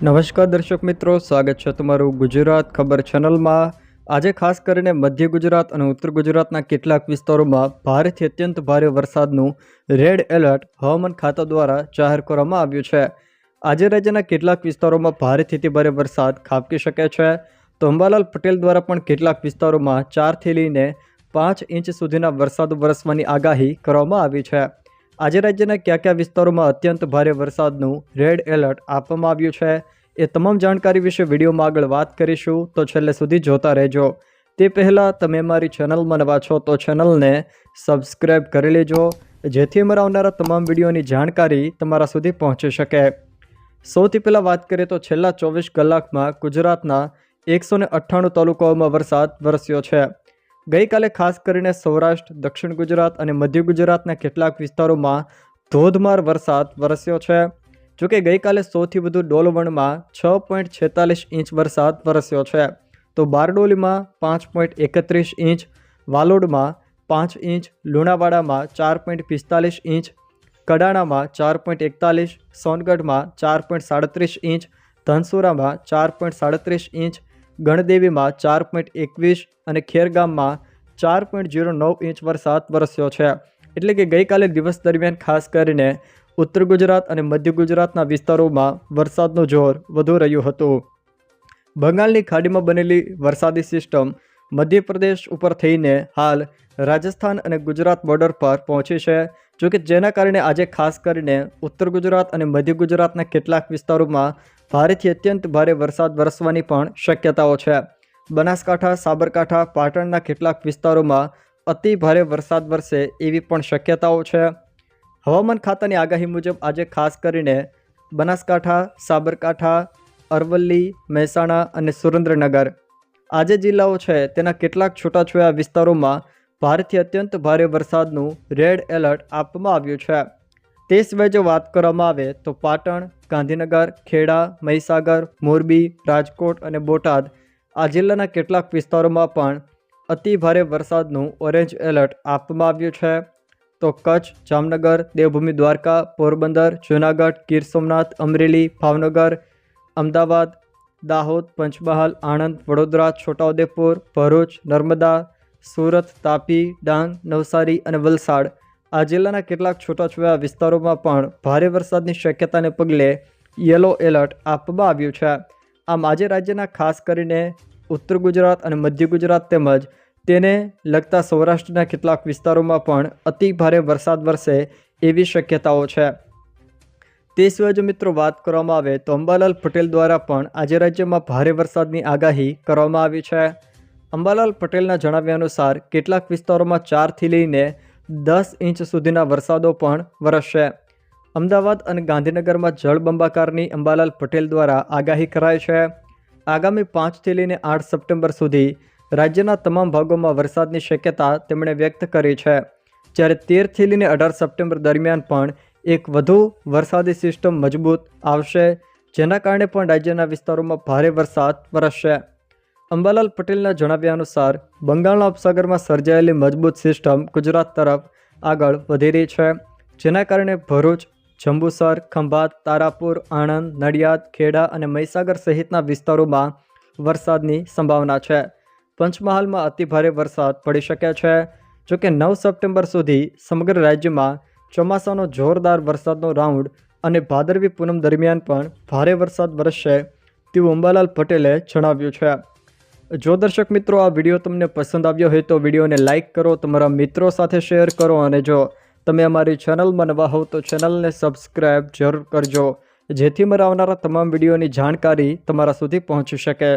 નમસ્કાર દર્શક મિત્રો, સ્વાગત છે તમારું ગુજરાત ખબર ચેનલમાં। આજે ખાસ કરીને મધ્ય ગુજરાત અને ઉત્તર ગુજરાતના કેટલાક વિસ્તારોમાં ભારેથી અત્યંત ભારે વરસાદનું રેડ એલર્ટ હવામાન ખાતા દ્વારા જાહેર કરવામાં આવ્યું છે। આજે રાજ્યના કેટલાક વિસ્તારોમાં ભારેથી અતિ ભારે વરસાદ ખાબકી શકે છે। તો અંબાલાલ પટેલ દ્વારા પણ કેટલાક વિસ્તારોમાં 4 થી લઈને 5 ઇંચ સુધીના વરસાદ વરસવાની આગાહી કરવામાં આવી છે। આજે રાજ્યના કયા વિસ્તારોમાં અત્યંત ભારે વરસાદનું રેડ એલર્ટ આપવામાં આવ્યું છે એ તમામ જાણકારી વિશે વિડીયોમાં આગળ વાત કરીશું, તો છેલ્લે સુધી જોતા રહેજો। તે પહેલાં તમે મારી ચેનલમાં નવા છો તો ચેનલને સબસ્ક્રાઈબ કરી લેજો, જેથી અમારા આવનારા તમામ વિડીયોની જાણકારી તમારા સુધી પહોંચી શકે। સૌથી પહેલાં વાત કરીએ તો છેલ્લા 24 કલાકમાં ગુજરાતના 198 તાલુકાઓમાં વરસાદ વરસ્યો છે। ગઈકાલે ખાસ કરીને સૌરાષ્ટ્ર, દક્ષિણ ગુજરાત અને મધ્ય ગુજરાતના કેટલાક વિસ્તારોમાં ધોધમાર વરસાદ વરસ્યો છે। જોકે ગઈકાલે સૌથી વધુ ડોલવણમાં 6.46 ઇંચ વરસાદ વરસ્યો છે, તો બારડોલીમાં 5.31 ઇંચ, વાલોડમાં 5 ઇંચ, લુણાવાડામાં 4.45 ઇંચ, કડાણામાં 4.41, સોનગઢમાં 4.37 ઇંચ, ધનસુરામાં 4.37 ઇંચ, ગણદેવીમાં 4.21 અને ખેરગામમાં 4.09 ઇંચ વરસાદ વરસ્યો છે। એટલે કે ગઈકાલે દિવસ દરમિયાન ખાસ કરીને ઉત્તર ગુજરાત અને મધ્ય ગુજરાતના વિસ્તારોમાં વરસાદનું જોર વધુ રહ્યું હતું। બંગાળની ખાડીમાં બનેલી વરસાદી સિસ્ટમ મધ્યપ્રદેશ ઉપર થઈને હાલ રાજસ્થાન અને ગુજરાત બોર્ડર પર પહોંચી છે। જોકે જેના કારણે આજે ખાસ કરીને ઉત્તર ગુજરાત અને મધ્ય ગુજરાતના કેટલાક વિસ્તારોમાં ભારેથી અત્યંત ભારે વરસાદ વરસવાની પણ શક્યતાઓ છે। બનાસકાંઠા, સાબરકાંઠા, પાટણના કેટલાક વિસ્તારોમાં અતિ ભારે વરસાદ વરસે એવી પણ શક્યતાઓ છે। હવામાન ખાતાની આગાહી મુજબ આજે ખાસ કરીને બનાસકાંઠા, સાબરકાંઠા, અરવલ્લી, મહેસાણા અને સુરેન્દ્રનગર આ જે જિલ્લાઓ છે તેના કેટલાક છૂટાછવાયા વિસ્તારોમાં ભારેથી અત્યંત ભારે વરસાદનું રેડ એલર્ટ આપવામાં આવ્યું છે। તે સિવાય જો વાત કરવામાં આવે તો પાટણ, ગાંધીનગર, ખેડા, મહીસાગર, મોરબી, રાજકોટ અને બોટાદ આ જિલ્લાના કેટલાક વિસ્તારોમાં પણ અતિ ભારે વરસાદનું ઓરેન્જ એલર્ટ આપવામાં આવ્યું છે। તો કચ્છ, જામનગર, દેવભૂમિ દ્વારકા, પોરબંદર, જૂનાગઢ, ગીર સોમનાથ, અમરેલી, ભાવનગર, અમદાવાદ, દાહોદ, પંચમહાલ, આણંદ, વડોદરા, છોટાઉદેપુર, ભરૂચ, નર્મદા, સુરત, તાપી, ડાંગ, નવસારી અને વલસાડ આ જિલ્લાના કેટલાક છૂટાછવાયા વિસ્તારોમાં પણ ભારે વરસાદની શક્યતાને પગલે યલો એલર્ટ આપવામાં આવ્યું છે। આમ આજે રાજ્યના ખાસ કરીને ઉત્તર ગુજરાત અને મધ્ય ગુજરાત તેમજ તેને લગતા સૌરાષ્ટ્રના કેટલાક વિસ્તારોમાં પણ અતિ ભારે વરસાદ વરસે એવી શક્યતાઓ છે। તે સિવાય જો મિત્રો વાત કરવામાં આવે તો અંબાલાલ પટેલ દ્વારા પણ આજે રાજ્યમાં ભારે વરસાદની આગાહી કરવામાં આવી છે। અંબાલાલ પટેલના જણાવ્યા અનુસાર કેટલાક વિસ્તારોમાં 4 થી લઈને 10 ઇંચ સુધીના વરસાદો પણ વરસશે। અમદાવાદ અને ગાંધીનગરમાં જળબંબાકારની અંબાલાલ પટેલ દ્વારા આગાહી કરાઈ છે। આગામી 5 થી લઈને 8 સપ્ટેમ્બર સુધી રાજ્યના તમામ ભાગોમાં વરસાદની શક્યતા તેમણે વ્યક્ત કરી છે, જ્યારે 13 થી લઈને 18 સપ્ટેમ્બર દરમિયાન પણ એક વધુ વરસાદી સિસ્ટમ મજબૂત આવશે, જેના કારણે પણ રાજ્યના વિસ્તારોમાં ભારે વરસાદ વરસશે। અંબાલાલ પટેલના જણાવ્યા અનુસાર બંગાળના ઉપસાગરમાં સર્જાયેલી મજબૂત સિસ્ટમ ગુજરાત તરફ આગળ વધી રહી છે, જેના કારણે ભરૂચ, જંબુસર, ખંભાત, તારાપુર, આણંદ, નડિયાદ, ખેડા અને મહીસાગર સહિતના વિસ્તારોમાં વરસાદની સંભાવના છે। પંચમહાલમાં અતિભારે વરસાદ પડી શકે છે। જોકે 9 સપ્ટેમ્બર સુધી સમગ્ર રાજ્યમાં ચોમાસાનો જોરદાર વરસાદનો રાઉન્ડ અને ભાદરવી પૂનમ દરમિયાન પણ ભારે વરસાદ વરસશે તેવું અંબાલાલ પટેલે જણાવ્યું છે। જો દર્શક મિત્રો આ વિડીયો તમને પસંદ આવ્યો હોય તો વિડીયોને લાઇક કરો, તમારા મિત્રો સાથે શેર કરો અને જો તમે અમારી ચેનલમાં નવા હો તો ચેનલને સબસ્ક્રાઈબ જરૂર કરજો, જેથી મારા આવનારા તમામ વિડીયોની જાણકારી તમારા સુધી પહોંચી શકે।